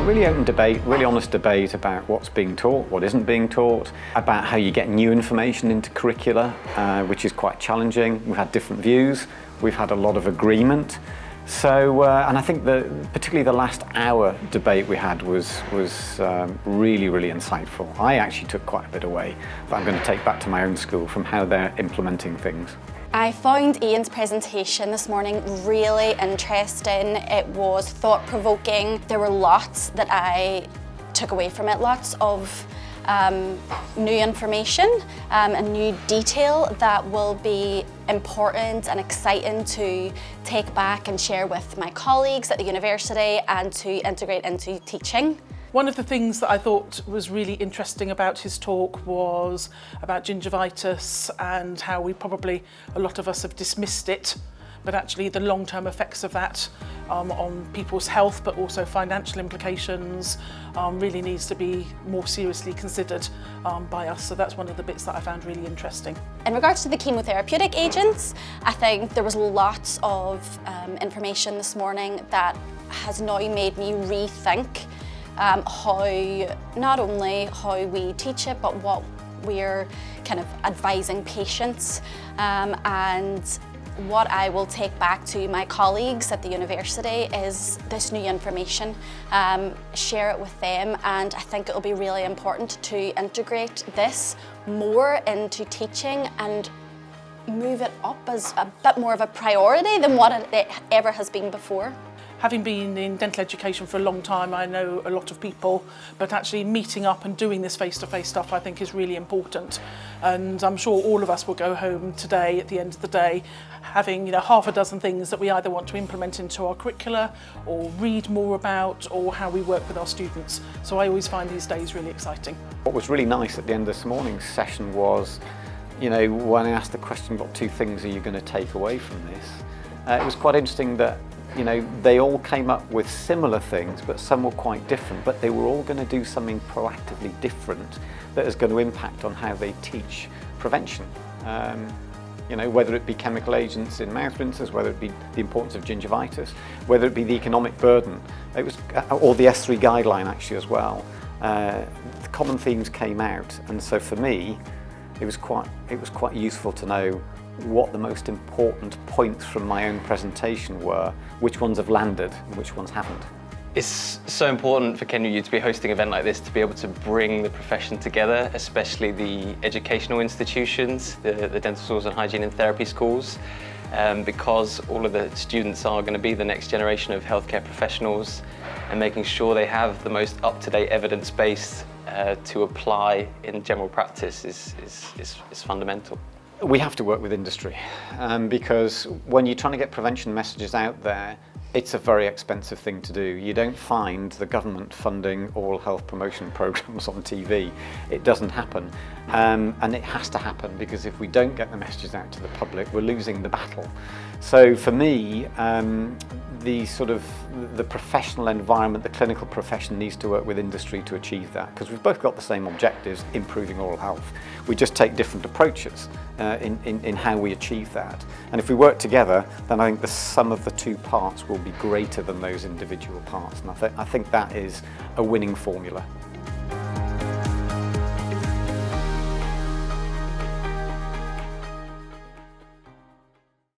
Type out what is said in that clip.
really open debate, really honest debate about what's being taught, what isn't being taught, about how you get new information into curricula, which is quite challenging. We've had different views, we've had a lot of agreement. So, and I think particularly the last hour debate we had was really, really insightful. I actually took quite a bit away that I'm going to take back to my own school from how they're implementing things. I found Ian's presentation this morning really interesting. It was thought-provoking. There were lots that I took away from it, lots of new information and new detail that will be important and exciting to take back and share with my colleagues at the university and to integrate into teaching. One of the things that I thought was really interesting about his talk was about gingivitis and how a lot of us have dismissed it, but actually the long-term effects of that on people's health, but also financial implications, really needs to be more seriously considered by us. So that's one of the bits that I found really interesting. In regards to the chemotherapeutic agents, I think there was lots of information this morning that has now made me rethink not only how we teach it, but what we're kind of advising patients, and what I will take back to my colleagues at the university is this new information, share it with them, and I think it will be really important to integrate this more into teaching and move it up as a bit more of a priority than what it ever has been before. Having been in dental education for a long time, I know a lot of people, but actually meeting up and doing this face-to-face stuff I think is really important. And I'm sure all of us will go home today at the end of the day having half a dozen things that we either want to implement into our curricula or read more about, or how we work with our students. So I always find these days really exciting. What was really nice at the end of this morning's session was, when I asked the question, what 2 things are you going to take away from this? It was quite interesting that they all came up with similar things, but some were quite different, but they were all going to do something proactively different that is going to impact on how they teach prevention. Whether it be chemical agents in mouth rinses, whether it be the importance of gingivitis, whether it be the economic burden, or the S3 guideline actually as well. The common themes came out, and so for me, it was quite useful to know what the most important points from my own presentation were, which ones have landed and which ones haven't. It's so important for KENVUE to be hosting an event like this, to be able to bring the profession together, especially the educational institutions, the dental schools and hygiene and therapy schools, because all of the students are going to be the next generation of healthcare professionals, and making sure they have the most up-to-date evidence base to apply in general practice is fundamental. We have to work with industry because when you're trying to get prevention messages out there, it's a very expensive thing to do. You don't find the government funding oral health promotion programs on TV. It doesn't happen, and it has to happen, because if we don't get the messages out to the public, we're losing the battle. So for me, the professional environment, the clinical profession needs to work with industry to achieve that, because we've both got the same objectives, improving oral health. We just take different approaches in how we achieve that. And if we work together, then I think the sum of the 2 parts will be greater than those individual parts. And I think that is a winning formula.